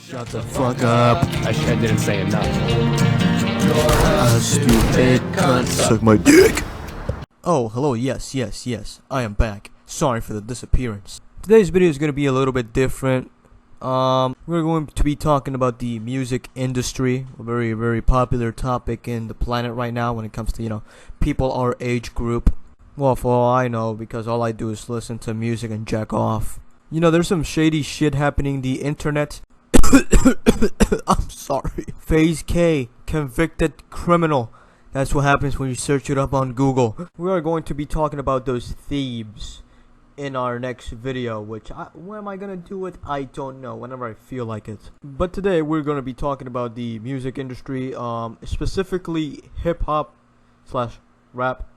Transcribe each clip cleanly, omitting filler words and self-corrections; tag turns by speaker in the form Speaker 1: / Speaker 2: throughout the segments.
Speaker 1: Shut the fuck up.
Speaker 2: I didn't say enough.
Speaker 1: A stupid cunt. Suck my dick. Oh, hello, yes. I am back. Sorry for the disappearance. Today's video is going to be a little bit different. We're going to be talking about the music industry, a very popular topic in the planet right now when it comes to, people our age group. Well, for all I know, because all I do is listen to music and jack off. There's some shady shit happening the internet. I'm sorry. Phase K, convicted criminal. That's what happens when you search it up on Google. We are going to be talking about those thieves in our next video, which what am I gonna do with? I don't know, whenever I feel like it. But today we're gonna be talking about the music industry, specifically hip-hop / rap,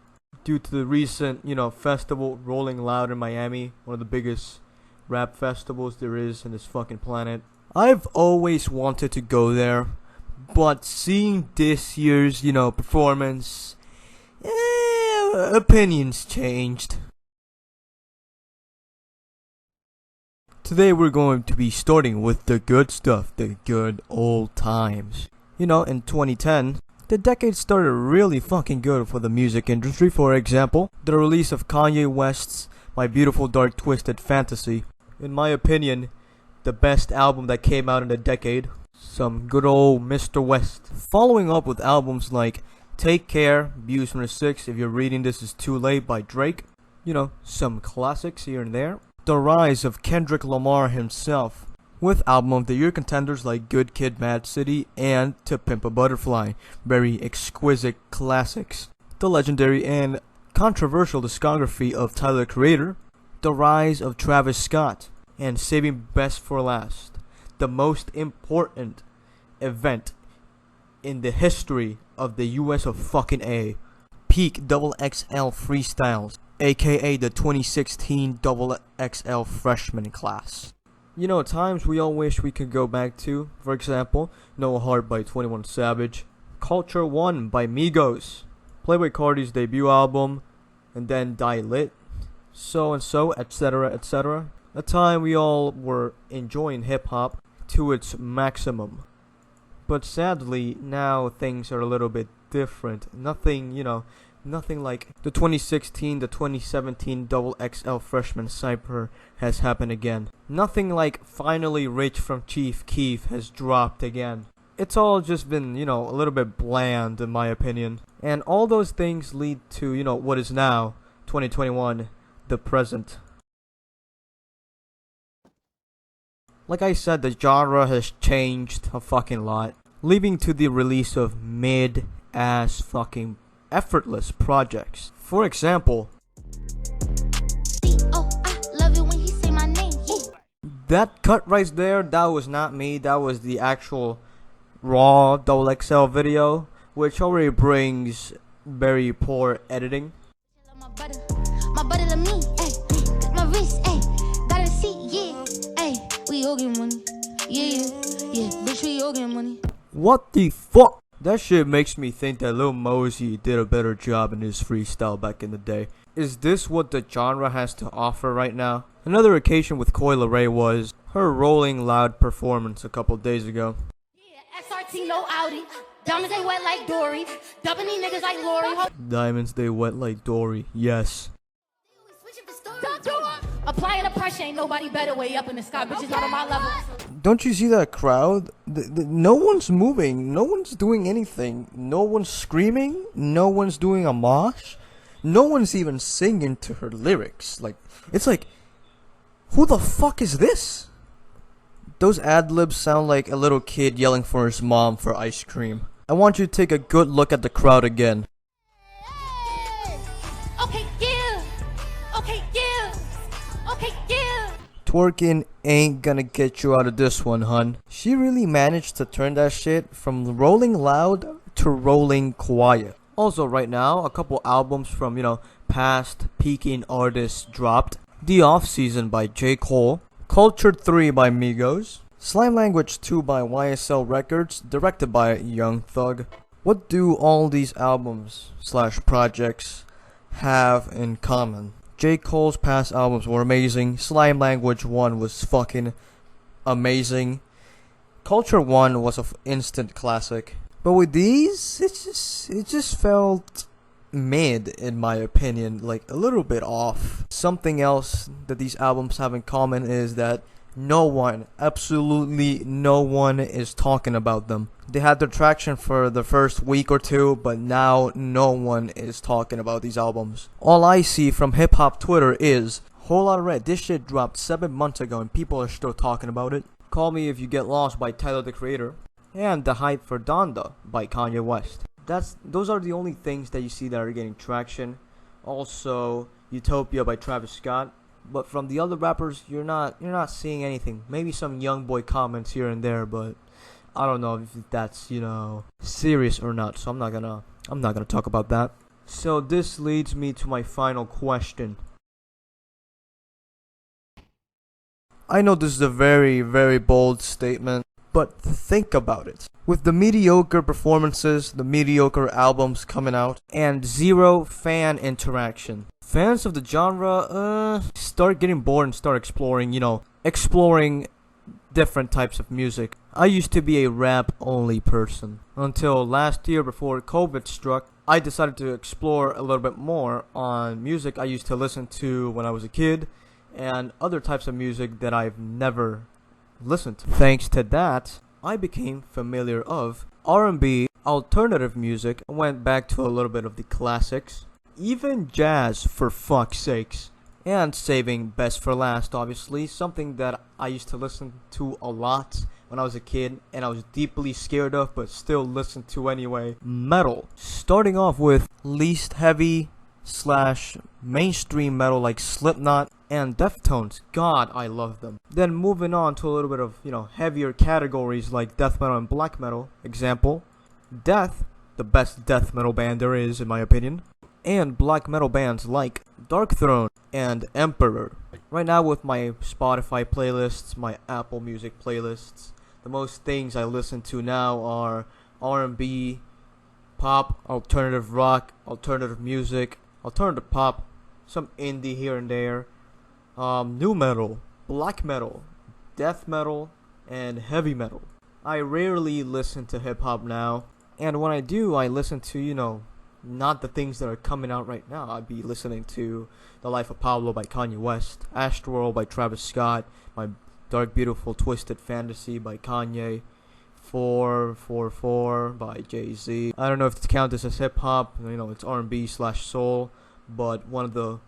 Speaker 1: due to the recent, festival Rolling Loud in Miami, one of the biggest rap festivals there is in this fucking planet. I've always wanted to go there, but seeing this year's, performance, opinions changed. Today we're going to be starting with the good stuff, the good old times. In 2010, the decade started really fucking good for the music industry. For example, the release of Kanye West's My Beautiful Dark Twisted Fantasy. In my opinion, the best album that came out in the decade. Some good old Mr. West. Following up with albums like Take Care, Views from the Six, If You're Reading This Is Too Late by Drake. Some classics here and there. The rise of Kendrick Lamar himself, with album of the year contenders like Good Kid, Mad City and To Pimp a Butterfly. Very exquisite classics. The legendary and controversial discography of Tyler, the Creator. The rise of Travis Scott. And saving best for last, the most important event in the history of the US of fucking A. Peak XXL Freestyles, aka the 2016 XXL freshman class. Times we all wish we could go back to. For example, No Heart by 21 Savage, Culture One by Migos, Playboi Carti's debut album, and then Die Lit, so and so, etc., etc. A time we all were enjoying hip-hop to its maximum. But sadly, now things are a little bit different. Nothing like the 2016, the 2017 XXL freshman Cypher has happened again. Nothing like Finally Rich from Chief Keef has dropped again. It's all just been, a little bit bland in my opinion. And all those things lead to, what is now, 2021, the present. Like I said, the genre has changed a fucking lot, leading to the release of mid-ass fucking effortless projects. For example, that cut right there, that was not me, that was the actual raw XXL video, which already brings very poor editing. My butter to me, ay, my wrist, ay, gotta see, yeah, ay, we all get money, yeah, bitch, we all get money. What the fuck? That shit makes me think that Lil Mosey did a better job in his freestyle back in the day. Is this what the genre has to offer right now? Another occasion with Coi Leray was her Rolling Loud performance a couple days ago.
Speaker 3: Yeah, SRT no Audi. Diamonds they wet like Dory. Dumping these niggas like Lori.
Speaker 1: Diamonds they wet like Dory. Yes.
Speaker 3: Applying the pressure, ain't nobody better way up in the sky. Bitches not on my level.
Speaker 1: Don't you see that crowd? No one's moving. No one's doing anything. No one's screaming. No one's doing a mosh. No one's even singing to her lyrics. It's like, who the fuck is this? Those ad-libs sound like a little kid yelling for his mom for ice cream. I want you to take a good look at the crowd again.
Speaker 3: Okay, yeah. Okay, yeah. Okay, yeah.
Speaker 1: Twerking ain't gonna get you out of this one, hun. She really managed to turn that shit from rolling loud to rolling quiet. Also, right now, a couple albums from, past peaking artists dropped. The Off Season by J. Cole, Culture 3 by Migos, Slime Language 2 by YSL Records, directed by Young Thug. What do all these albums / projects have in common? J. Cole's past albums were amazing. Slime Language 1 was fucking amazing. Culture One was an instant classic, but with these, it just felt mid in my opinion, like a little bit off. Something else that these albums have in common is that no one, absolutely no one is talking about them. They had their traction for the first week or two, but now no one is talking about these albums. All I see from hip hop Twitter is Whole Lotta Red. This shit dropped 7 months ago and people are still talking about it. Call Me If You Get Lost by Tyler the Creator, and The Hype for Donda by Kanye West. Those are the only things that you see that are getting traction. Also, Utopia by Travis Scott. But from the other rappers, you're not seeing anything. Maybe some young boy comments here and there, but I don't know if that's, serious or not. So I'm not gonna talk about that. So this leads me to my final question. I know this is a very, very bold statement, but think about it. With the mediocre performances, the mediocre albums coming out, and zero fan interaction, fans of the genre start getting bored and start exploring different types of music. I used to be a rap only person until last year before COVID struck. I decided to explore a little bit more on music I used to listen to when I was a kid and other types of music that I've never listened to. Thanks to that, I became familiar of R&B, alternative music, went back to a little bit of the classics, even jazz for fuck's sakes, and saving best for last, obviously, something that I used to listen to a lot when I was a kid and I was deeply scared of but still listened to anyway, metal. Starting off with least heavy / mainstream metal like Slipknot and Deftones. God, I love them. Then moving on to a little bit of, heavier categories like death metal and black metal. Example, Death, the best death metal band there is in my opinion. And black metal bands like Darkthrone and Emperor. Right now with my Spotify playlists, my Apple Music playlists, the most things I listen to now are R&B, pop, alternative rock, alternative music, alternative pop, some indie here and there, new metal, black metal, death metal, and heavy metal. I rarely listen to hip hop now, and when I do, I listen to, not the things that are coming out right now. I'd be listening to The Life of Pablo by Kanye West, Astroworld by Travis Scott, My Dark Beautiful Twisted Fantasy by Kanye, 444 by Jay-Z. I don't know if it's counted as hip hop, it's R&B / soul, but one of the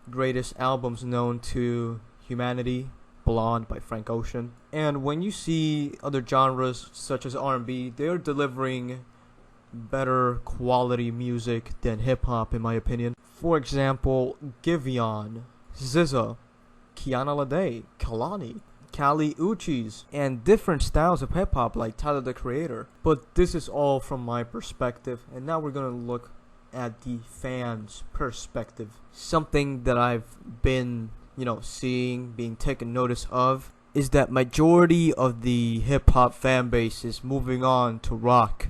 Speaker 1: greatest albums known to humanity, Blonde by Frank Ocean. And when you see other genres such as R&B, they're delivering better quality music than hip hop in my opinion. For example, Giveon, SZA, Kiana Lede, Kalani, Kali Uchis, and different styles of hip hop like Tyler the Creator. But this is all from my perspective, and now we're gonna look at the fans' perspective. Something that I've been, seeing, being taken notice of, is that majority of the hip hop fan base is moving on to rock.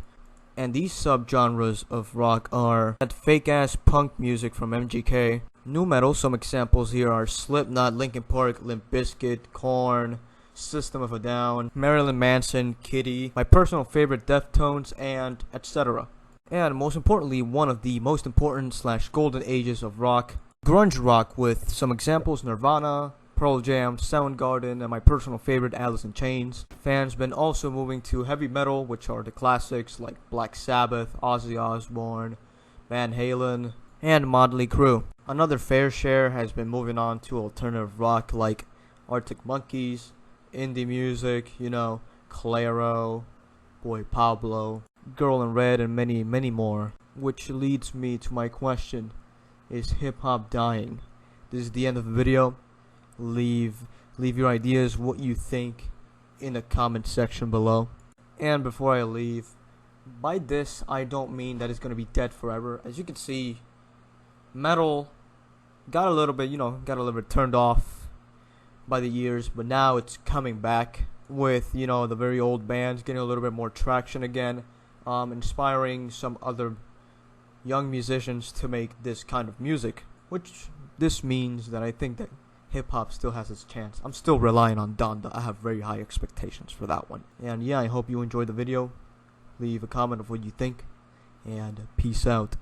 Speaker 1: And these subgenres of rock are that fake ass punk music from MGK. New metal, some examples here are Slipknot, Linkin Park, Limp Bizkit, Korn, System of a Down, Marilyn Manson, Kitty, my personal favorite Deftones, and etc. And most importantly, one of the most important / golden ages of rock, grunge rock, with some examples Nirvana, Pearl Jam, Soundgarden, and my personal favorite Alice in Chains. Fans been also moving to heavy metal, which are the classics like Black Sabbath, Ozzy Osbourne, Van Halen, and Motley Crue. Another fair share has been moving on to alternative rock like Arctic Monkeys, indie music, Clairo, Boy Pablo, Girl in Red, and many, many more. Which leads me to my question, is hip-hop dying? This is the end of the video. Leave your ideas, what you think, in the comment section below. And before I leave, by this I don't mean that it's gonna be dead forever. As you can see, metal got a little bit turned off by the years, but now it's coming back with the very old bands getting a little bit more traction again, inspiring some other young musicians to make this kind of music, which this means that I think that hip hop still has its chance. I'm still relying on Donda. I have very high expectations for that one. And yeah, I hope you enjoyed the video. Leave a comment of what you think, and peace out.